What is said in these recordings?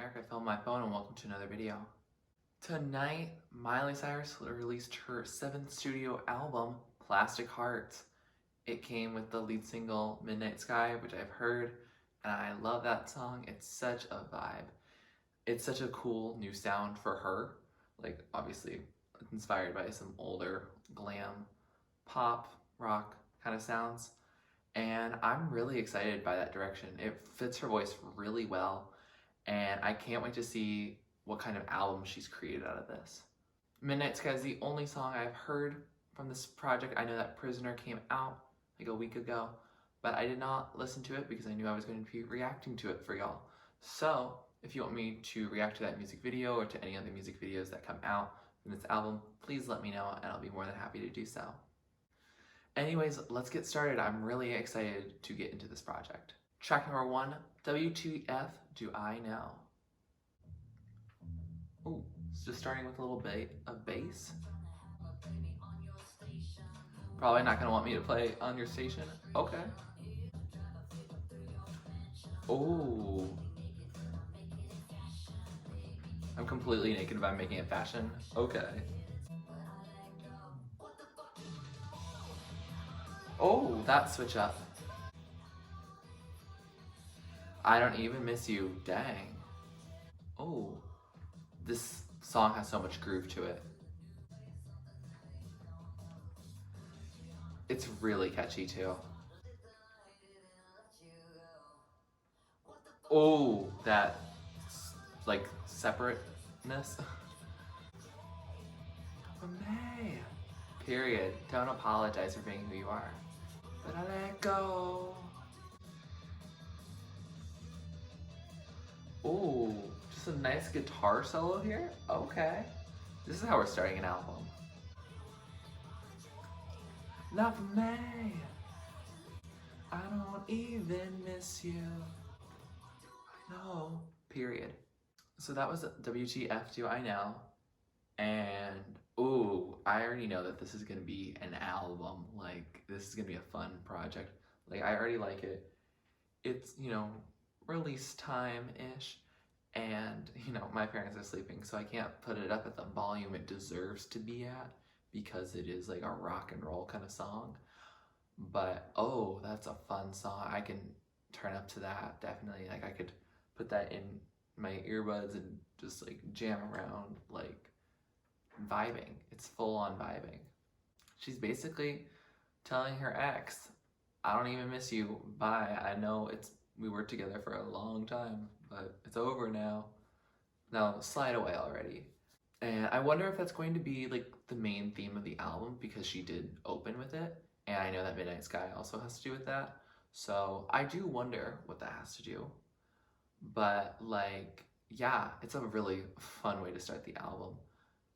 Eric, I filmed my phone and welcome to another video. Tonight, Miley Cyrus released her 7th studio album, Plastic Hearts. It came with the lead single, Midnight Sky, which I've heard, and I love that song. It's such a vibe. It's such a cool new sound for her. Like, obviously, inspired by some older glam, pop, rock kind of sounds. And I'm really excited by that direction. It fits her voice really well. And I can't wait to see what kind of album she's created out of this. Midnight Sky is the only song I've heard from this project. I know that Prisoner came out like a week ago, but I did not listen to it because I knew I was going to be reacting to it for y'all. So if you want me to react to that music video or to any other music videos that come out from this album, please let me know and I'll be more than happy to do so. Anyways, let's get started. I'm really excited to get into this project. Track number 1, WTF Do I Know? Oh, it's just starting with a little bit of bass. Probably not gonna want me to play on your station. Okay. Oh. I'm completely naked if I'm making it fashion. Okay. Oh, that switch up. I don't even miss you. Dang. Oh, this song has so much groove to it. It's really catchy too. Oh, that like separateness. May. Period. Don't apologize for being who you are. But I let go. Ooh, just a nice guitar solo here? Okay. This is how we're starting an album. Not for me. I don't even miss you. No. Period. So that was WTF Do I Know? And ooh, I already know that this is gonna be an album. Like, this is gonna be a fun project. Like, I already like it. It's, you know, release time-ish, and, you know, my parents are sleeping, so I can't put it up at the volume it deserves to be at because it is like a rock and roll kind of song. But, oh, that's a fun song. I can turn up to that, definitely. Like, I could put that in my earbuds and just, like, jam around, like, vibing. It's full-on vibing. She's basically telling her ex, I don't even miss you, bye. I know we were together for a long time, but it's over now. Now slide away already. And I wonder if that's going to be like the main theme of the album because she did open with it. And I know that Midnight Sky also has to do with that. So I do wonder what that has to do. But like, yeah, it's a really fun way to start the album.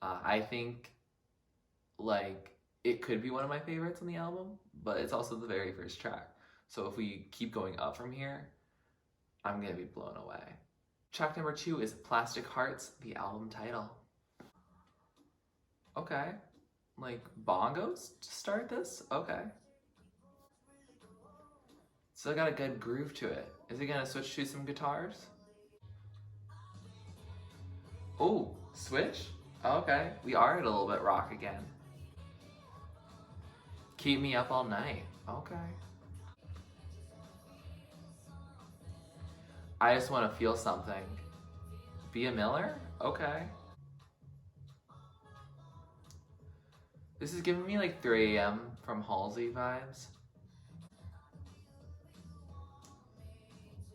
I think like it could be one of my favorites on the album, but it's also the very first track. So if we keep going up from here, I'm gonna be blown away. Track number 2 is Plastic Hearts, the album title. Okay, like bongos to start this? Okay. Still got a good groove to it. Is it gonna switch to some guitars? Oh, switch? Okay, we are at a little bit rock again. Keep me up all night. Okay. I just want to feel something. Be a Miller? Okay. This is giving me like 3 AM from Halsey vibes.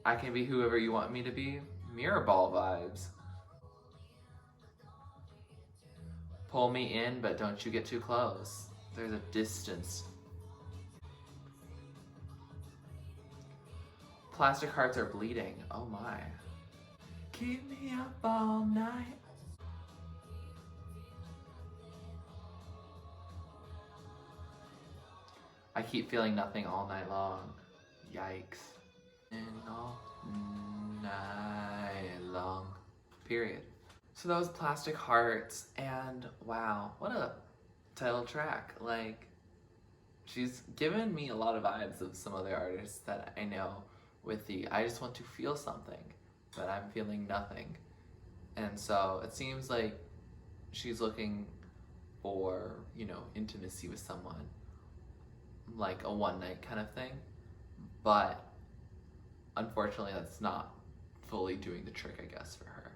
I can be whoever you want me to be. Mirror ball vibes. Pull me in, but don't you get too close. There's a distance. Plastic hearts are bleeding. Oh my. Keep me up all night. I keep feeling nothing all night long. Yikes. And all night long. Period. So that was Plastic Hearts, and wow, what a title track. Like, she's given me a lot of vibes of some other artists that I know with the I just want to feel something, but I'm feeling nothing. And so it seems like she's looking for, you know, intimacy with someone, like a one night kind of thing. But unfortunately, that's not fully doing the trick, I guess, for her.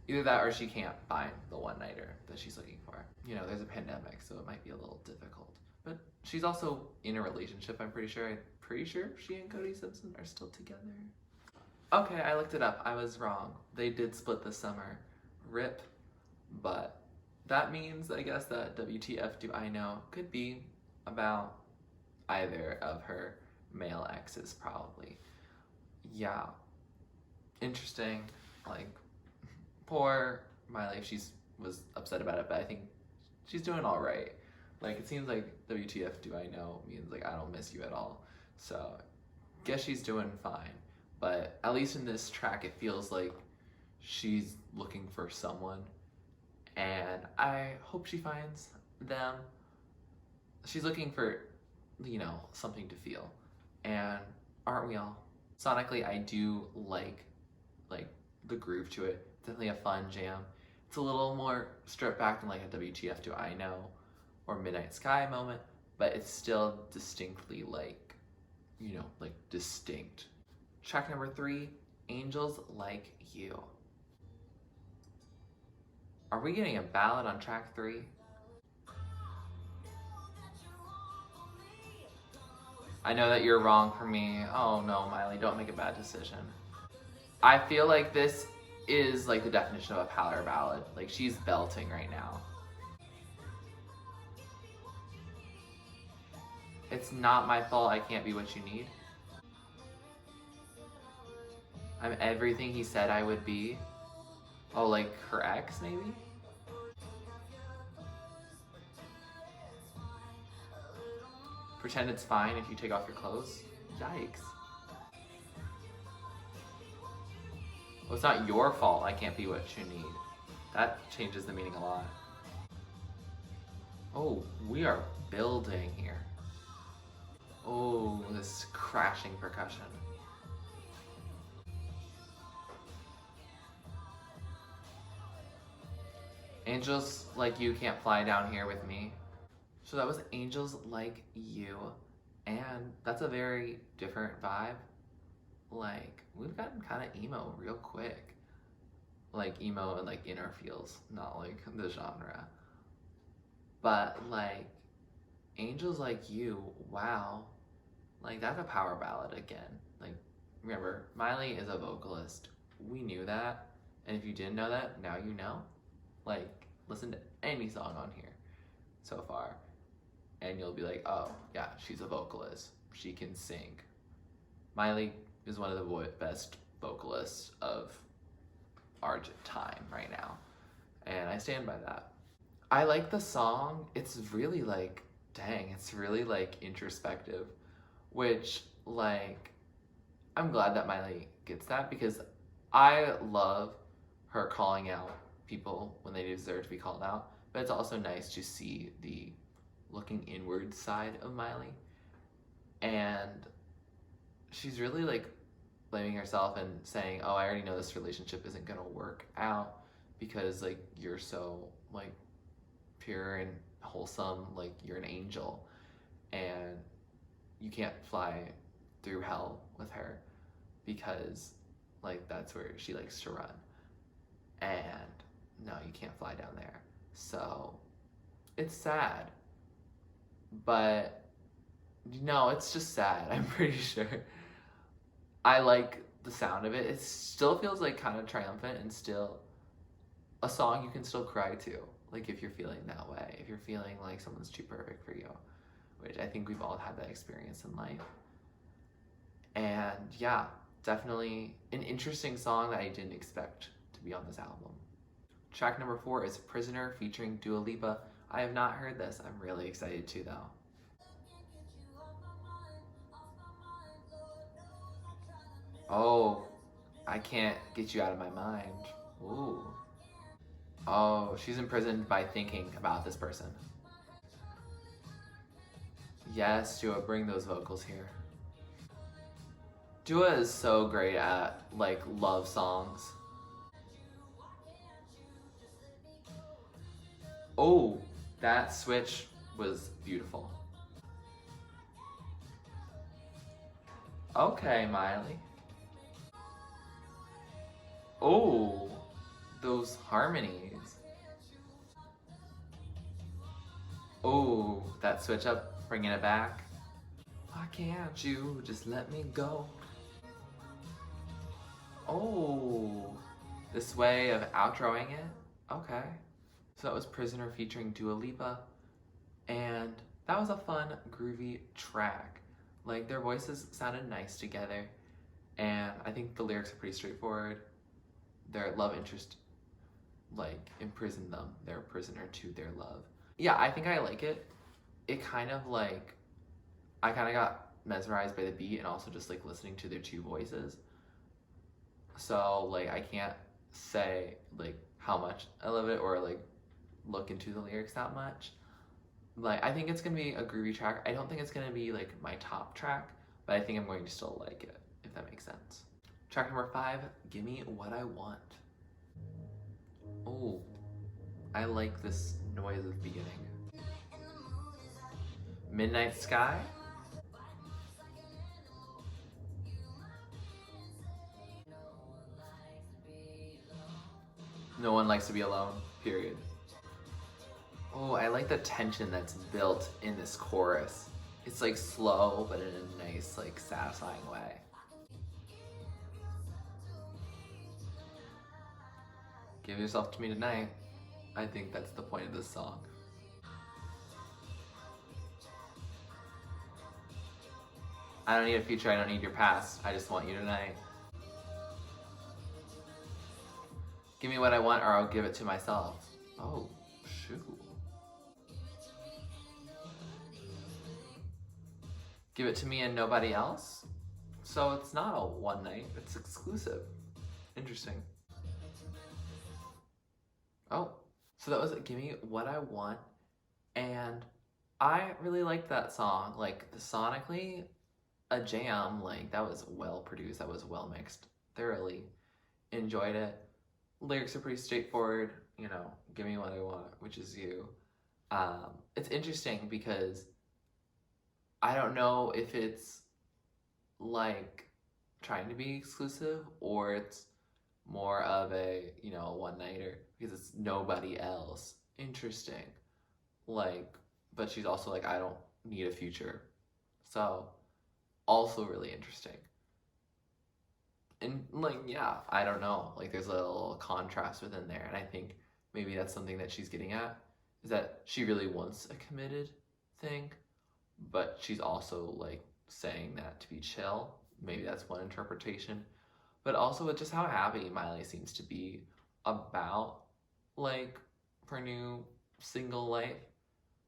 Either that or she can't find the one nighter that she's looking for. You know, there's a pandemic, so it might be a little difficult. But she's also in a relationship, I'm pretty sure. I'm pretty sure she and Cody Simpson are still together. Okay, I looked it up. I was wrong. They did split this summer. RIP. But that means, I guess, that WTF Do I Know could be about either of her male exes, probably. Yeah. Interesting. Like, poor Miley, was upset about it, but I think she's doing all right. Like, it seems like WTF Do I Know means, like, I don't miss you at all. So, guess she's doing fine. But at least in this track, it feels like she's looking for someone. And I hope she finds them. She's looking for, you know, something to feel. And aren't we all? Sonically, I do like the groove to it. Definitely a fun jam. It's a little more stripped back than like a WTF Do I Know or Midnight Sky moment, but it's still distinctly like, you know, like distinct. Track number 3, Angels Like You. Are we getting a ballad on track 3? I know that you're wrong for me. Oh no, Miley, don't make a bad decision. I feel like this is like the definition of a power ballad. Like, she's belting right now. It's not my fault I can't be what you need. I'm everything he said I would be. Oh, like her ex, maybe? Pretend it's fine if you take off your clothes? Yikes. Well, it's not your fault I can't be what you need. That changes the meaning a lot. Oh, we are building here. Oh, this crashing percussion. Angels Like You Can't Fly Down Here With Me. So that was Angels Like You, and that's a very different vibe. Like, we've gotten kind of emo real quick. Like, emo and like inner feels, not like the genre. But like, Angels Like You, wow. Like, that's a power ballad again. Like, remember, Miley is a vocalist. We knew that. And if you didn't know that, now you know. Like, listen to any song on here so far, and you'll be like, oh, yeah, she's a vocalist. She can sing. Miley is one of the best vocalists of our time right now. And I stand by that. I like the song. It's really like, dang, it's really like introspective, which like, I'm glad that Miley gets that, because I love her calling out people when they deserve to be called out, but it's also nice to see the looking inward side of Miley. And she's really like blaming herself and saying, oh, I already know this relationship isn't gonna work out because like you're so like pure and wholesome, like you're an angel, and you can't fly through hell with her because like that's where she likes to run, and no, you can't fly down there. So it's sad, but no, it's just sad. I'm pretty sure. I like the sound of it. It still feels like kind of triumphant and still a song you can still cry to. Like if you're feeling that way, if you're feeling like someone's too perfect for you, which I think we've all had that experience in life. And yeah, definitely an interesting song that I didn't expect to be on this album. Track number 4 is Prisoner featuring Dua Lipa. I have not heard this. I'm really excited to though. Oh, I can't get you out of my mind. Ooh. Oh, she's imprisoned by thinking about this person. Yes, Dua, bring those vocals here. Dua is so great at like love songs. Oh, that switch was beautiful. Okay, Miley. Oh, those harmonies. Oh, that switch up, bringing it back. Why can't you just let me go? Oh, this way of outroing it? Okay. So that was Prisoner featuring Dua Lipa, and that was a fun, groovy track. Like, their voices sounded nice together, and I think the lyrics are pretty straightforward. Their love interest, like, imprisoned them. They're a prisoner to their love. Yeah, I think I like it. It kind of, like, I kind of got mesmerized by the beat and also just, like, listening to their two voices. So, like, I can't say, like, how much I love it or, like, look into the lyrics that much. Like, I think it's gonna be a groovy track. I don't think it's gonna be, like, my top track, but I think I'm going to still like it, if that makes sense. Track number 5, Gimme What I Want. Oh, I like this noise at the beginning. Midnight Sky. No one likes to be alone, period. Oh, I like the tension that's built in this chorus. It's like slow, but in a nice, like, satisfying way. Give yourself to me tonight. I think that's the point of this song. I don't need a future, I don't need your past. I just want you tonight. Give me what I want or I'll give it to myself. Oh, shoot. Give it to me and nobody else? So it's not a one night, it's exclusive. Interesting. Oh, so that was Gimme What I Want, and I really liked that song. Like, the sonically, a jam. Like, that was well produced, that was well mixed. Thoroughly enjoyed it. Lyrics are pretty straightforward, you know, give me what I want, which is you. It's interesting because I don't know if it's, like, trying to be exclusive or it's more of a, you know, one-nighter because it's nobody else. Interesting. Like, but she's also like, I don't need a future. So, also really interesting. And, like, yeah, I don't know. Like, there's a little contrast within there. And I think maybe that's something that she's getting at, is that she really wants a committed thing, but she's also, like, saying that to be chill. Maybe that's one interpretation. But also with just how happy Miley seems to be about, like, her new single life.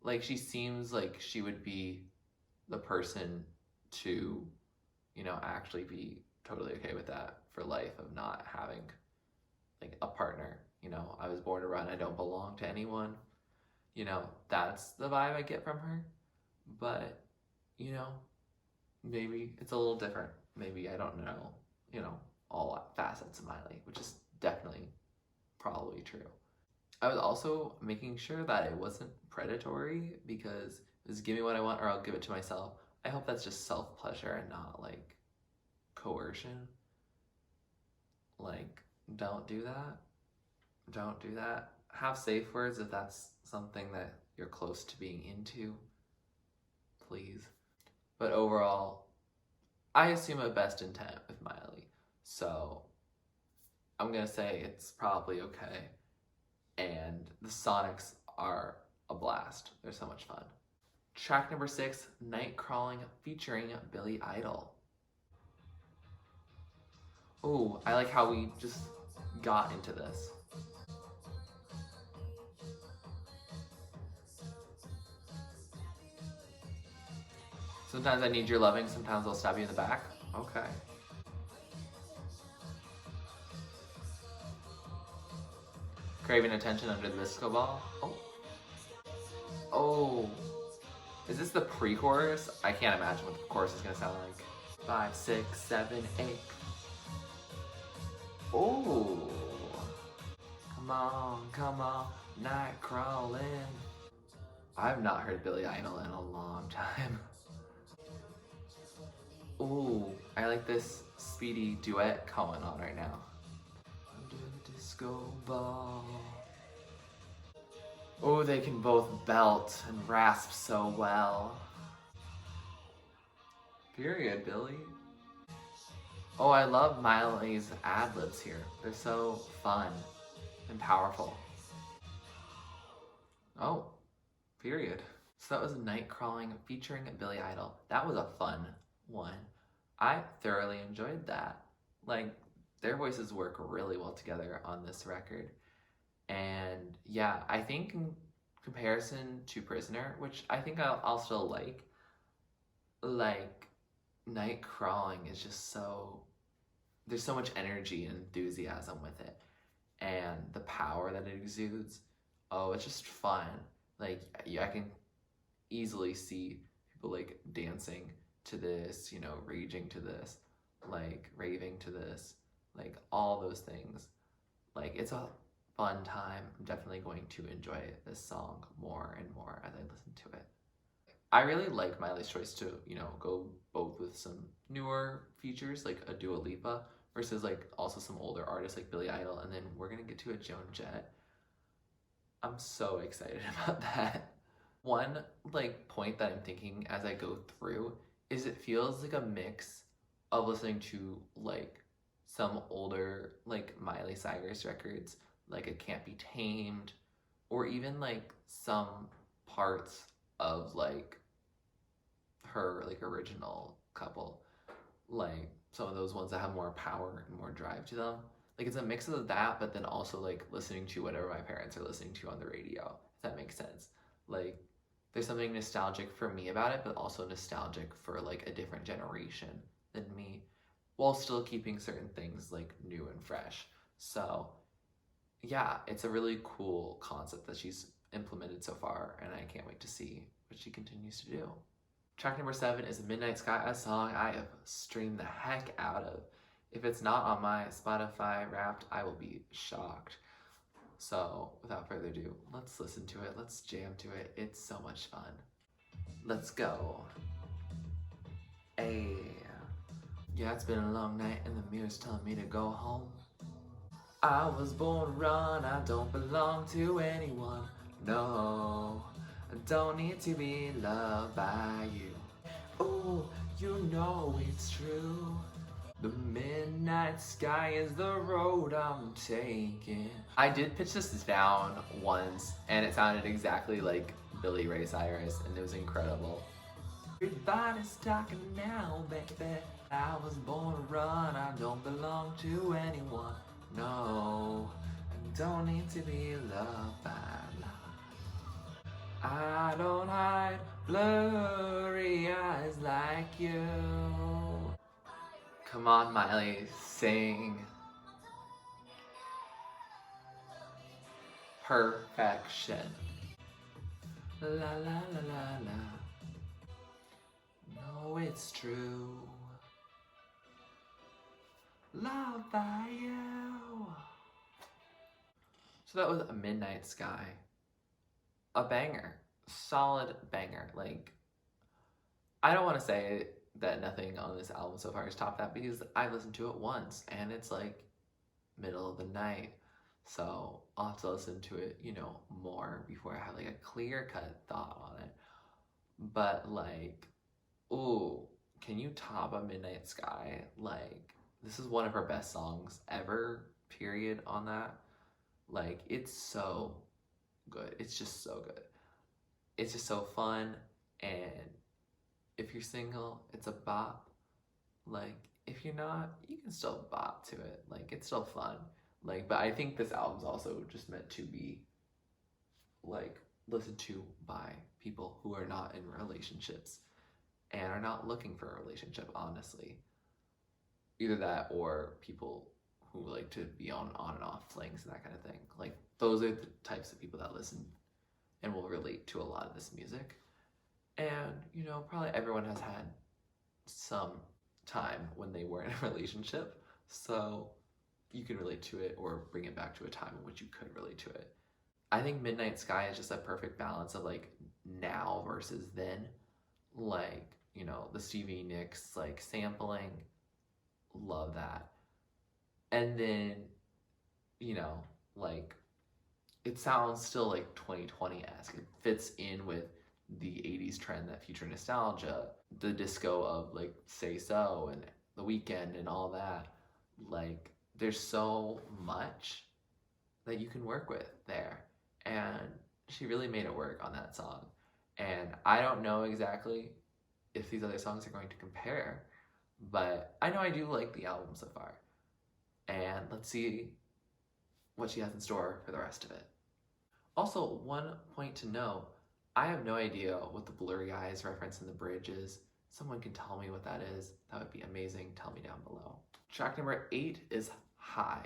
Like, she seems like she would be the person to, you know, actually be totally okay with that for life, of not having, like, a partner. You know, I was born to run, I don't belong to anyone. You know, that's the vibe I get from her. But, you know, maybe it's a little different. Maybe I don't know, you know, all facets of Miley, which is definitely probably true. I was also making sure that it wasn't predatory because it was give me what I want or I'll give it to myself. I hope that's just self-pleasure and not, like, coercion. Like, don't do that. Don't do that. Have safe words if that's something that you're close to being into. Please. But overall, I assume a best intent with Miley. So I'm gonna say it's probably okay. And the sonics are a blast. They're so much fun. Track number 6, Night Crawling featuring Billy Idol. Ooh, I like how we just got into this. Sometimes I need your loving, sometimes I'll stab you in the back. Okay. Craving attention under the disco ball. Oh. Oh. Is this the pre-chorus? I can't imagine what the chorus is gonna sound like. 5, 6, 7, 8. Oh. Come on, come on. Night crawling. I've not heard Billy Idol in a long time. Ooh, I like this speedy duet going on right now. Under the disco ball. Oh, they can both belt and rasp so well. Period, Billy. Oh, I love Miley's ad-libs here. They're so fun and powerful. Oh, period. So that was Night Crawling featuring Billy Idol. That was a fun one. I thoroughly enjoyed that. Like, their voices work really well together on this record. And yeah, I think in comparison to Prisoner, which I think I'll still like, Night Crawling is just so, there's so much energy and enthusiasm with it. And the power that it exudes, oh, it's just fun. Like, I can easily see people like dancing to this, you know, raging to this, like raving to this, like all those things. Like, it's a fun time. I'm definitely going to enjoy this song more and more as I listen to it. I really like Miley's choice to, you know, go both with some newer features like a Dua Lipa versus like also some older artists like Billy Idol, and then we're gonna get to a Joan Jett. I'm so excited about that. One like point that I'm thinking as I go through is it feels like a mix of listening to like some older like Miley Cyrus records, like It Can't Be Tamed, or even like some parts of like her like original couple, like some of those ones that have more power and more drive to them. Like, it's a mix of that, but then also like listening to whatever my parents are listening to on the radio, if that makes sense. Like, there's something nostalgic for me about it, but also nostalgic for like a different generation than me, while still keeping certain things like new and fresh. So yeah, it's a really cool concept that she's implemented so far, and I can't wait to see what she continues to do. Track number 7 is Midnight Sky, a song I have streamed the heck out of. If it's not on my Spotify Wrapped, I will be shocked. So without further ado, let's listen to it, let's jam to it. It's so much fun. Let's go. Hey. Yeah, it's been a long night and the mirror's telling me to go home. I was born to run, I don't belong to anyone. No, I don't need to be loved by you. Oh, you know it's true. The midnight sky is the road I'm taking. I did pitch this down once, and it sounded exactly like Billy Ray Cyrus, and it was incredible. Everybody's talking now, baby. I was born to run, I don't belong to anyone. No, I don't need to be loved by love. I don't hide blurry eyes like you. Come on, Miley, sing. Perfection. La la la la la. No, it's true. Loved by you. So that was A Midnight Sky. A banger. Solid banger. Like, I don't want to say that nothing on this album so far has topped that, because I listened to it once and it's like middle of the night. So I'll have to listen to it, you know, more before I have like a clear cut thought on it. But like, ooh, can you top A Midnight Sky? Like, this is one of her best songs ever, period, on that. Like, it's so good. It's just so good. It's just so fun, and if you're single, it's a bop. Like, if you're not, you can still bop to it. Like, it's still fun. Like, but I think this album's also just meant to be, like, listened to by people who are not in relationships and are not looking for a relationship, honestly. Either that or people who like to be on and off flings and that kind of thing. Like, those are the types of people that listen and will relate to a lot of this music. And, you know, probably everyone has had some time when they were in a relationship, so you can relate to it or bring it back to a time in which you could relate to it. I think Midnight Sky is just a perfect balance of like now versus then. Like, you know, the Stevie Nicks like sampling, love that. And then, you know, like it sounds still like 2020-esque. It fits in with the 80s trend, that future nostalgia, the disco of like Say So and The Weeknd and all that. Like there's so much that you can work with there. And she really made it work on that song. And I don't know exactly if these other songs are going to compare, but I know I do like the album so far. And let's see what she has in store for the rest of it. Also, one point to know, I have no idea what the blurry eyes reference in the bridge is. Someone can tell me what that is. That would be amazing. Tell me down below. Track number 8 is High.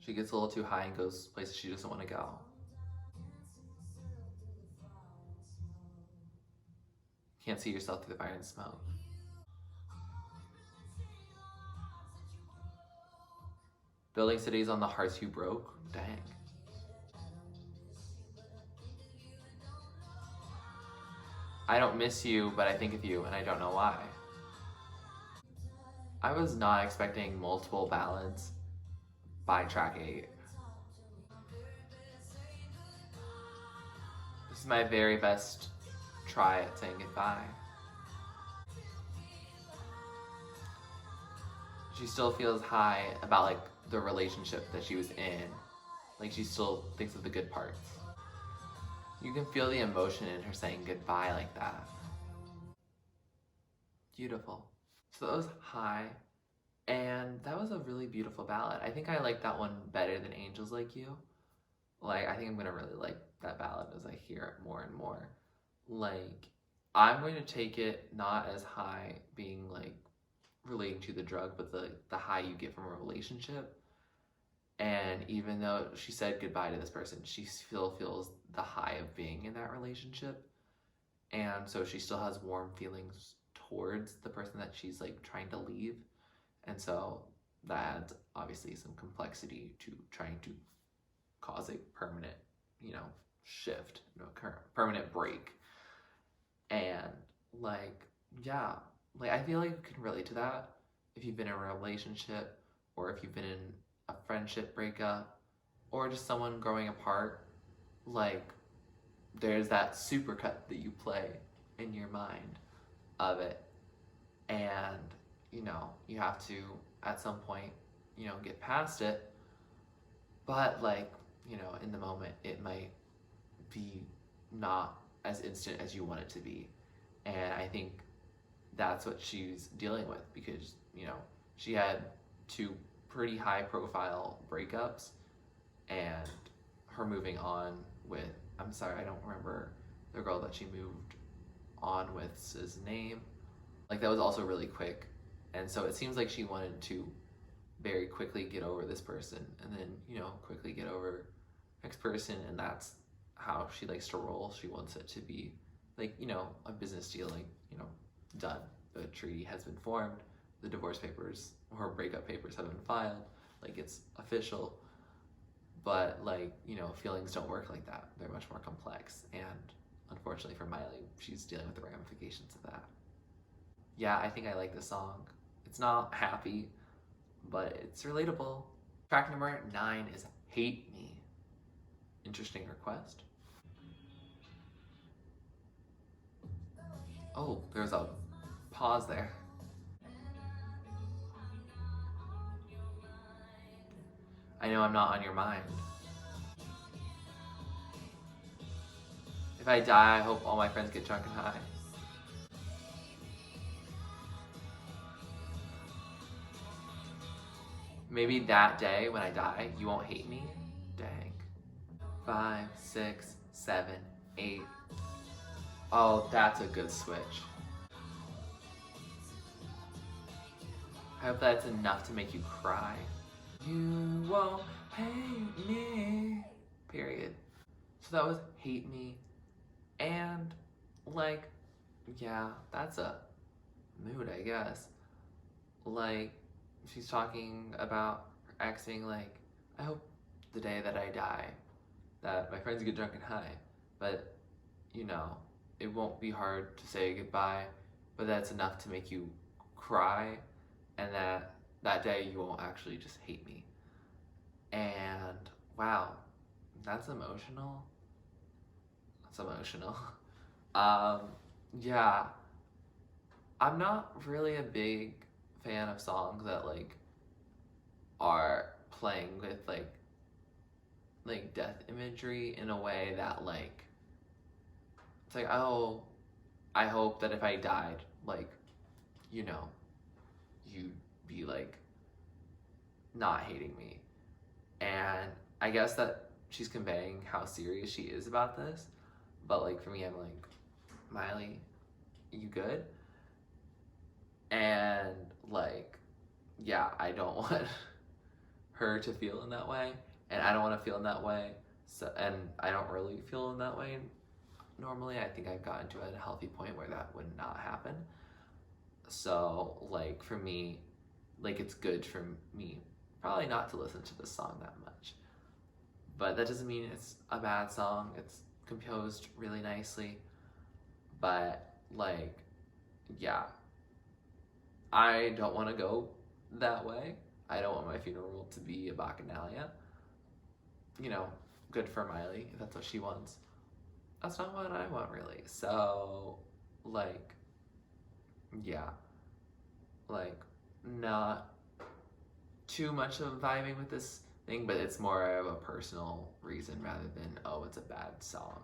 She gets a little too high and goes places she doesn't want to go. Can't see yourself through the fire and smoke. Building cities on the hearts you broke? Dang. I don't miss you, but I think of you, and I don't know why. I was not expecting multiple ballads by track 8. This is my very best try at saying goodbye. She still feels high about like the relationship that she was in. Like she still thinks of the good parts. You can feel the emotion in her saying goodbye like that. Beautiful. So that was High, and that was a really beautiful ballad. I think I like that one better than Angels Like You. Like, I think I'm gonna really like that ballad as I hear it more and more. Like, I'm going to take it not as high being like relating to the drug, but the high you get from a relationship. And even though she said goodbye to this person, she still feels the high of being in that relationship. And so she still has warm feelings towards the person that she's like trying to leave. And so that adds obviously some complexity to trying to cause a permanent, you know, shift, permanent break. And like, yeah, like I feel like you can relate to that if you've been in a relationship or if you've been in a friendship breakup or just someone growing apart. Like there's that supercut that you play in your mind of it, and you know you have to at some point, you know, get past it. But like, you know, in the moment it might be not as instant as you want it to be. And I think that's what she's dealing with, because, you know, she had 2 pretty high profile breakups, and her moving on with, I'm sorry, I don't remember the girl that she moved on with's name. Like that was also really quick. And so it seems like she wanted to very quickly get over this person and then, you know, quickly get over next person, and that's how she likes to roll. She wants it to be like, you know, a business deal, like, you know, done. The treaty has been formed, the divorce papers or breakup papers have been filed, like it's official. But like, you know, feelings don't work like that. They're much more complex, and unfortunately for Miley, she's dealing with the ramifications of that. Yeah, I think I like this song. It's not happy, but it's relatable. Track number 9 is Hate Me. Interesting request. Oh, there's a pause there. I know I'm not on your mind. If I die, I hope all my friends get drunk and high. Maybe that day when I die, you won't hate me? Dang. 5, 6, 7, 8. Oh, that's a good switch. I hope that's enough to make you cry. You won't hate me. Period. So that was Hate Me. And, like, yeah, that's a mood, I guess. like, she's talking about her ex saying, like, I hope the day that I die that my friends get drunk and high, but, you know, it won't be hard to say goodbye, but that's enough to make you cry, and that day you won't actually just hate me. And wow, that's emotional. That's emotional. Um, yeah, I'm not really a big fan of songs that like are playing with like death imagery in a way that like it's like, oh, I hope that if I died, like, you know, you'd be like not hating me. And I guess that she's conveying how serious she is about this, but like for me, I'm like, Miley, you good? And like, yeah, I don't want her to feel in that way, and I don't want to feel in that way. So, and I don't really feel in that way normally. I think I've gotten to a healthy point where that would not happen. So, like, for me, like, it's good for me probably not to listen to this song that much. But that doesn't mean it's a bad song. It's composed really nicely. But, like, yeah, I don't want to go that way. I don't want my funeral to be a bacchanalia. You know, good for Miley if that's what she wants. That's not what I want, really. So, like, yeah, like, not too much of vibing with this thing, but it's more of a personal reason rather than, oh, it's a bad song.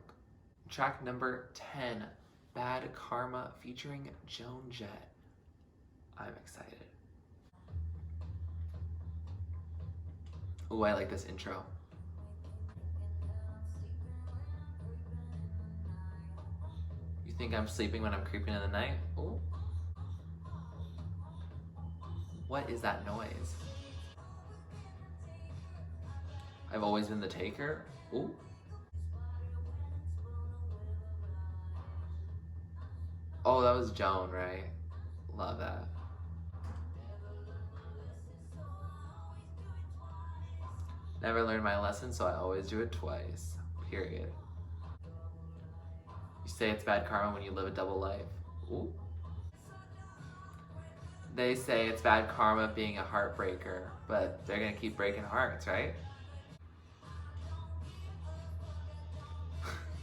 Track number 10, Bad Karma featuring Joan Jett. I'm excited. Ooh, I like this intro. You think I'm sleeping when I'm creeping in the night? Ooh. What is that noise? I've always been the taker? Ooh. Oh, that was Joan, right? Love that. Never learned my lesson, so I always do it twice. Period. You say it's bad karma when you live a double life. Ooh. They say it's bad karma being a heartbreaker, but they're gonna keep breaking hearts, right?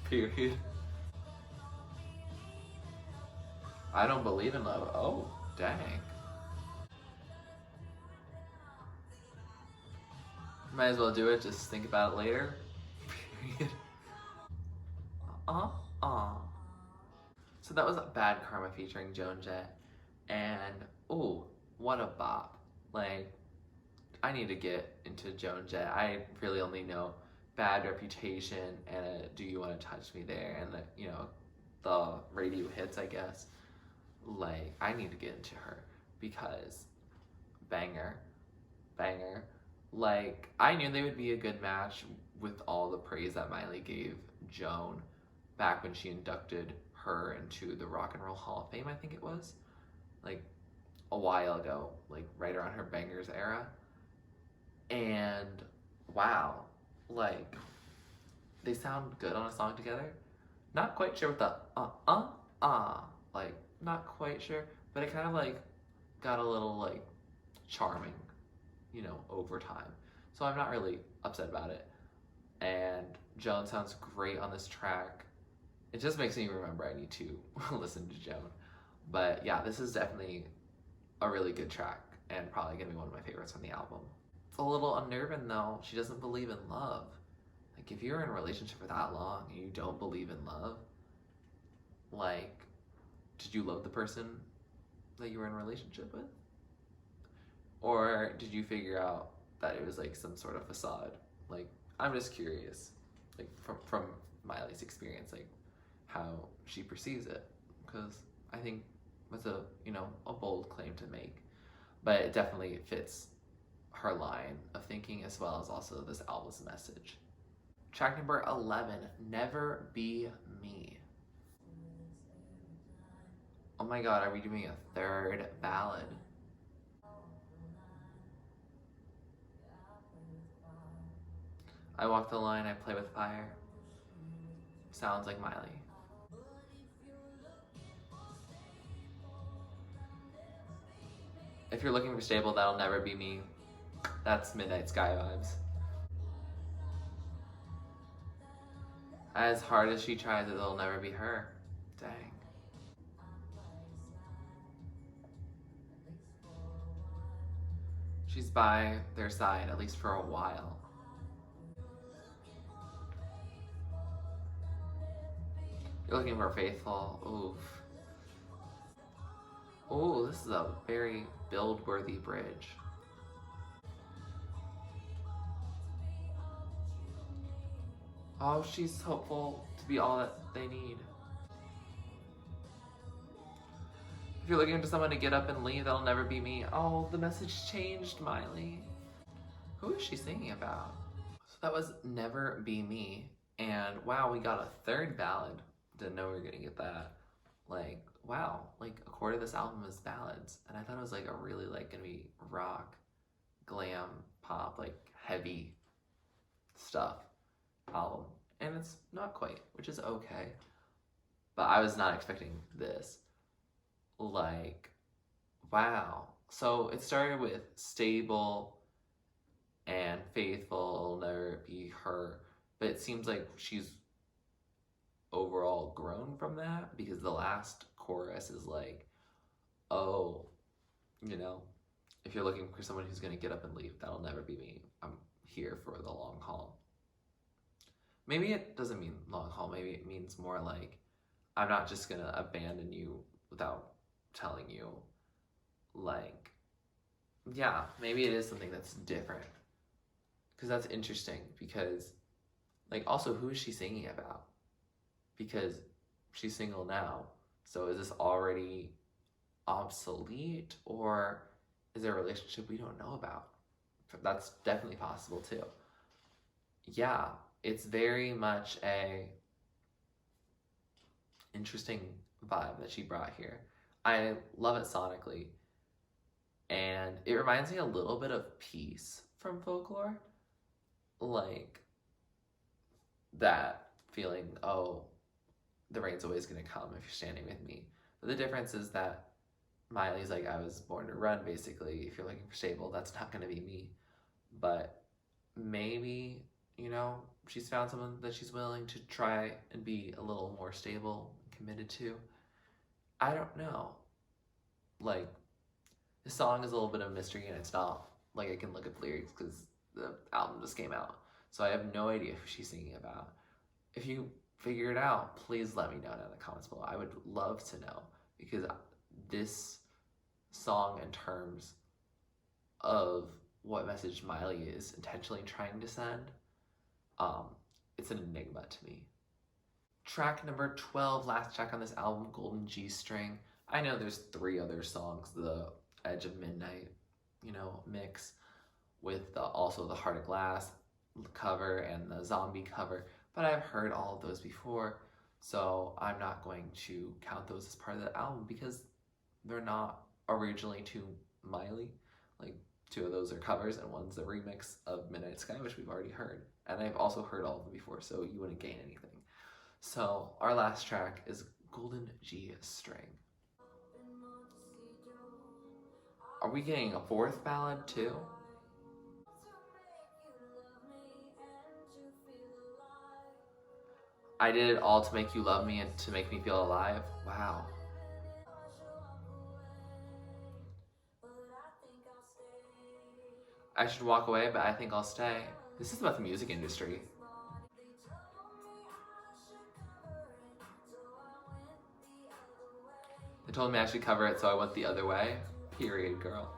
Period. I don't believe in love. Oh, dang. Might as well do it, just think about it later. Period. Uh-uh. So that was Bad Karma featuring Joan Jett. And, ooh, what a bop. Like, I need to get into Joan Jett. I really only know Bad Reputation and Do You Want to Touch Me There and, you know, the radio hits, I guess. Like, I need to get into her because banger, banger. Like, I knew they would be a good match with all the praise that Miley gave Joan back when she inducted her into the Rock and Roll Hall of Fame, I think it was. Like, a while ago, like, right around her Bangers era. And, wow, like, they sound good on a song together. Not quite sure what the like, not quite sure, but it kind of, like, got a little, like, charming, you know, over time. So I'm not really upset about it. And Joan sounds great on this track. It just makes me remember I need to listen to Joan. But yeah, this is definitely a really good track and probably gonna be one of my favorites from the album. It's a little unnerving though. She doesn't believe in love. Like, if you're in a relationship for that long and you don't believe in love, like, did you love the person that you were in a relationship with? Or did you figure out that it was like some sort of facade? Like, I'm just curious, like, from Miley's experience, like, how she perceives it, because I think that's a, you know, a bold claim to make, but it definitely fits her line of thinking as well as also this album's message. Track number 11, Never Be Me. Oh my god, are we doing a third ballad? I walk the line, I play with fire. Sounds like Miley. If you're looking for stable, that'll never be me. That's Midnight Sky vibes. As hard as she tries, it'll never be her. Dang. She's by their side, at least for a while. You're looking for faithful. Oof. Ooh, this is a very build-worthy bridge. Oh, she's hopeful to be all that they need. If you're looking for someone to get up and leave, that'll never be me. Oh, the message changed, Miley. Who is she singing about? So that was Never Be Me. And wow, we got a third ballad. Didn't know we were gonna get that. Like, wow, like a quarter of this album is ballads. And I thought it was like a really like gonna be rock, glam, pop, like heavy stuff album. And it's not quite, which is okay. But I was not expecting this. Like, wow. So it started with stable and faithful, will never be her. But it seems like she's overall grown from that because the last chorus is like, oh, you know, if you're looking for someone who's going to get up and leave, that'll never be me. I'm here for the long haul. Maybe it doesn't mean long haul. Maybe it means more like, I'm not just going to abandon you without telling you. Like, yeah, maybe it is something that's different. Because that's interesting because, like, also, who is she singing about? Because she's single now. So is this already obsolete, or is there a relationship we don't know about? That's definitely possible too. Yeah, it's very much a interesting vibe that she brought here. I love it sonically, and it reminds me a little bit of Peace from Folklore. Like, that feeling, oh, the rain's always gonna come if you're standing with me. But the difference is that Miley's like, I was born to run, basically. If you're looking for stable, that's not gonna be me. But maybe, you know, she's found someone that she's willing to try and be a little more stable and committed to. I don't know. Like, the song is a little bit of a mystery, and it's not like I can look at the lyrics because the album just came out. So I have no idea who she's singing about. If you figure it out, please let me know in the comments below. I would love to know, because this song, in terms of what message Miley is intentionally trying to send, it's an enigma to me. Track number 12, last track on this album, Golden G String. I know there's 3 other songs, the Edge of Midnight, you know, mix with also the Heart of Glass cover and the Zombie cover, but I've heard all of those before, so I'm not going to count those as part of the album because they're not originally to Miley. Like, 2 of those are covers and one's a remix of Midnight Sky, which we've already heard, and I've also heard all of them before, so you wouldn't gain anything. So our last track is Golden G String. Are we getting a 4th ballad too? I did it all to make you love me and to make me feel alive. Wow. I should walk away, but I think I'll stay. This is about the music industry. They told me I should cover it, so I went the other way. Period, girl.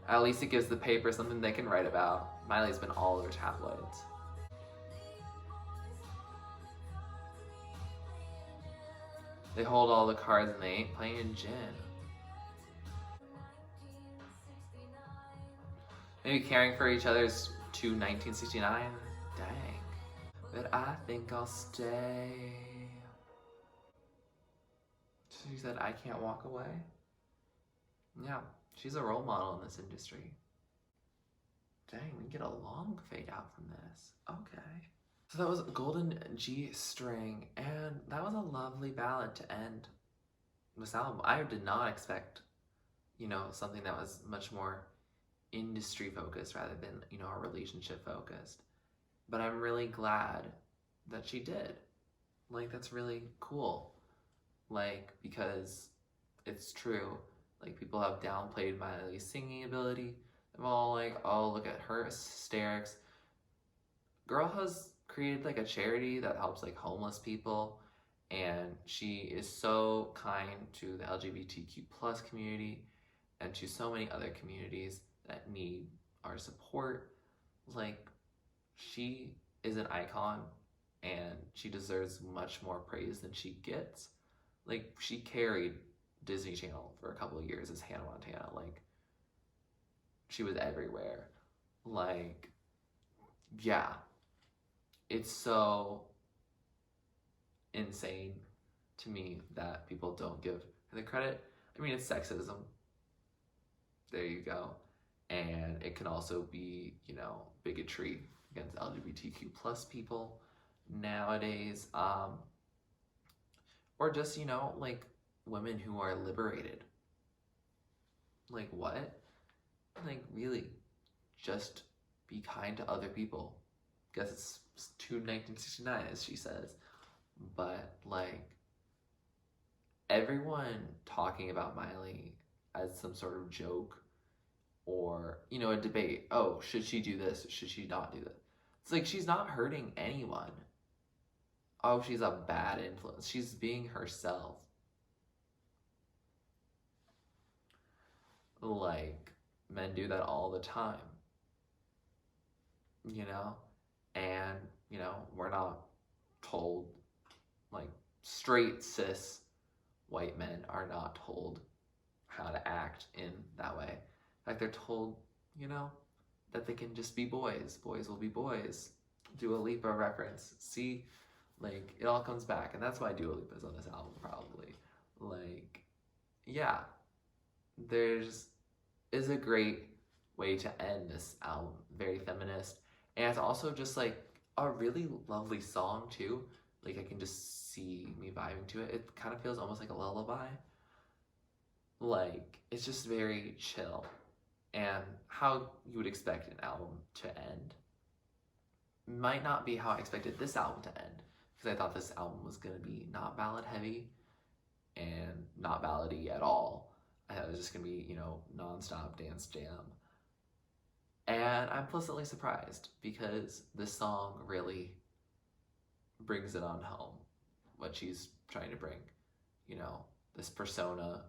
At least it gives the paper something they can write about. Miley's been all over tabloids. They hold all the cards and they ain't playing gin. Maybe caring for each other's to 1969? Dang. But I think I'll stay. So she said, I can't walk away? Yeah. She's a role model in this industry. Dang, we get a long fade out from this. Okay. So that was Golden G String, and that was a lovely ballad to end this album. I did not expect, something that was much more industry focused rather than, a relationship focused. But I'm really glad that she did. Like, that's really cool. Like, because it's true. Like, people have downplayed Miley's singing ability. They're all like, oh, look at her hysterics. Girl has created like a charity that helps like homeless people, and she is so kind to the LGBTQ plus community and to so many other communities that need our support. Like, she is an icon, and she deserves much more praise than she gets. Like, she carried Disney Channel for a couple of years as Hannah Montana. Like, she was everywhere. Like, yeah. It's so insane to me that people don't give her the credit. I mean, it's sexism. There you go. And it can also be, bigotry against LGBTQ plus people nowadays. Or just, like women who are liberated. Like, what? Like, really, just be kind to other people. Guess it's to 1969, as she says. But, like, everyone talking about Miley as some sort of joke or, a debate. Oh, should she do this? Should she not do that? It's like, she's not hurting anyone. Oh, she's a bad influence. She's being herself. Like, men do that all the time. And, we're not told, like, straight cis white men are not told how to act in that way. Like, they're told, that they can just be boys. Boys will be boys. Dua Lipa reference. See, like, it all comes back. And that's why Dua Lipa is on this album, probably. Like, yeah. There's is a great way to end this album. Very feminist. And it's also just, like, a really lovely song, too. Like, I can just see me vibing to it. It kind of feels almost like a lullaby. Like, it's just very chill. And how you would expect an album to end might not be how I expected this album to end. Because I thought this album was going to be not ballad heavy and not ballady at all. I thought it was just going to be, non-stop dance jam. And I'm pleasantly surprised because this song really brings it on home, what she's trying to bring, this persona,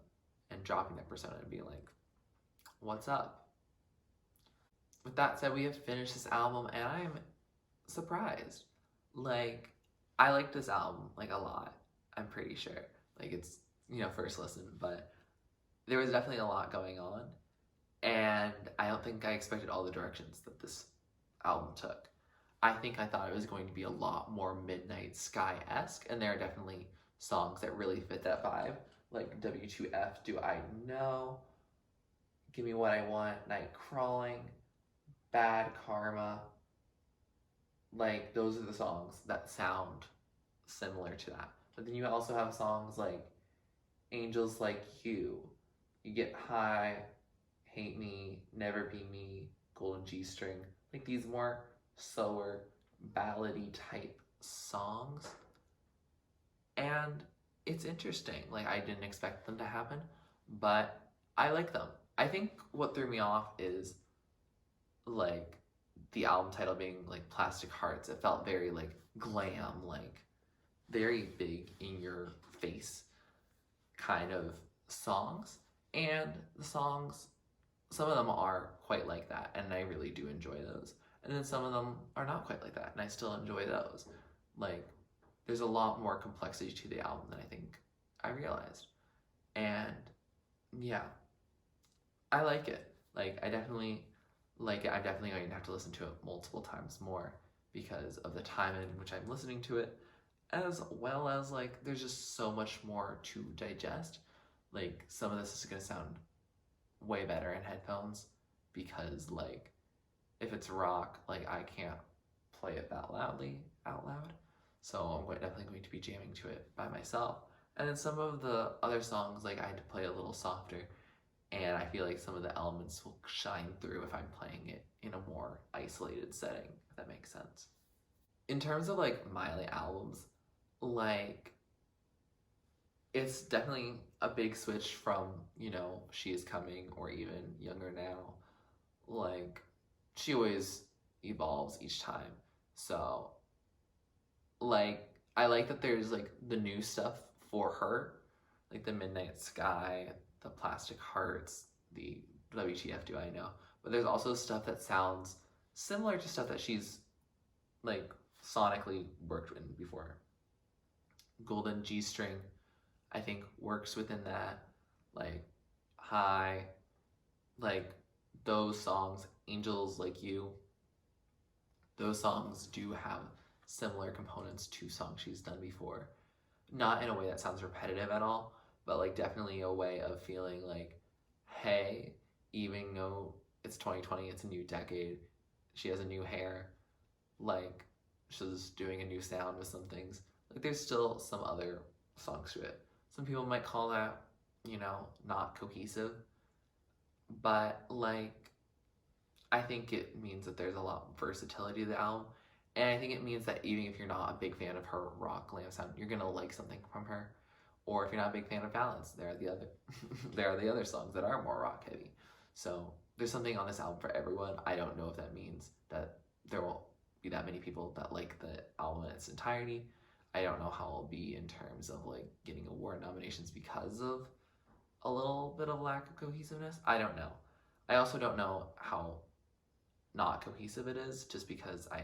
and dropping that persona and being like, what's up? With that said, we have finished this album and I'm surprised. Like, I like this album, like, a lot. I'm pretty sure. Like, it's, first listen, but there was definitely a lot going on. And I don't think I expected all the directions that this album took. I thought it was going to be a lot more Midnight Sky-esque, and there are definitely songs that really fit that vibe, like WTF Do I Know, Gimme What I Want, Night Crawling, Bad Karma. Like, those are the songs that sound similar to that. But then you also have songs like Angels Like You Get High, Hate Me, Never Be Me, Golden G String, like these more slower, ballady type songs. And it's interesting. Like, I didn't expect them to happen, but I like them. I think what threw me off is, like, the album title being, like, Plastic Hearts. It felt very, like, glam, like, very big in your face kind of songs. And the songs, some of them are quite like that, and I really do enjoy those. And then some of them are not quite like that, and I still enjoy those. Like, there's a lot more complexity to the album than I think I realized. And, yeah, I like it. Like, I definitely like it. I'm definitely going to have to listen to it multiple times more because of the time in which I'm listening to it, as well as, like, there's just so much more to digest. Like, some of this is going to sound way better in headphones because like if it's rock, like I can't play it that loudly out loud. So I'm definitely going to be jamming to it by myself. And then some of the other songs, like I had to play a little softer, and I feel like some of the elements will shine through if I'm playing it in a more isolated setting, if that makes sense. In terms of like Miley albums, like it's definitely a big switch from, you know, She Is Coming or even Younger Now. Like she always evolves each time. So like I like that there's like the new stuff for her, like the Midnight Sky, the Plastic Hearts, the WTF Do I Know. But there's also stuff that sounds similar to stuff that she's like sonically worked in before. Golden G-String, I think, works within that. Like High, like those songs, Angels Like You, those songs do have similar components to songs she's done before. Not in a way that sounds repetitive at all, but like definitely a way of feeling like, hey, even though it's 2020, it's a new decade, she has a new hair, like she's doing a new sound with some things. Like there's still some other songs to it. Some people might call that, you know, not cohesive, but like I think it means that there's a lot of versatility to the album. And I think it means that even if you're not a big fan of her rock glam sound, you're gonna like something from her. Or if you're not a big fan of ballads, there are the other songs that are more rock heavy. So there's something on this album for everyone. I don't know if that means that there won't be that many people that like the album in its entirety. I don't know how it'll be in terms of like getting award nominations because of a little bit of lack of cohesiveness. I don't know. I also don't know how not cohesive it is, just because I,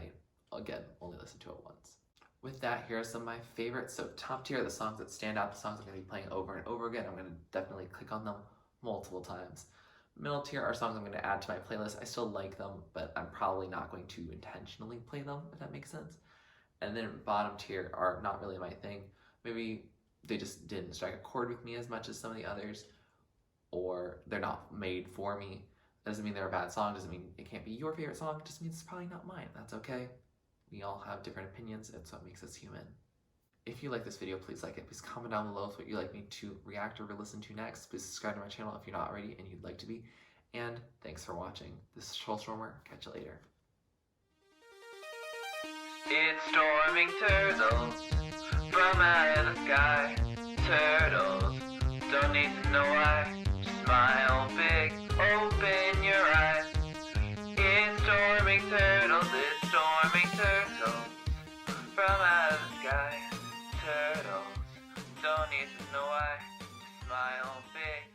again, only listened to it once. With that, here are some of my favorites. So top tier are the songs that stand out, the songs I'm going to be playing over and over again. I'm going to definitely click on them multiple times. Middle tier are songs I'm going to add to my playlist. I still like them, but I'm probably not going to intentionally play them, if that makes sense. And then bottom tier are not really my thing. Maybe they just didn't strike a chord with me as much as some of the others, or they're not made for me. Doesn't mean they're a bad song, doesn't mean it can't be your favorite song, just means it's probably not mine. That's okay. We all have different opinions, it's what makes us human. If you like this video, please like it. Please comment down below with what you'd like me to react or listen to next. Please subscribe to my channel if you're not already and you'd like to be. And thanks for watching. This is TurtleStormer. Catch you later. It's storming turtles from out of the sky. Turtles don't need to know why. Just smile big, open your eyes. It's storming turtles, it's storming turtles from out of the sky. Turtles don't need to know why. Just smile big.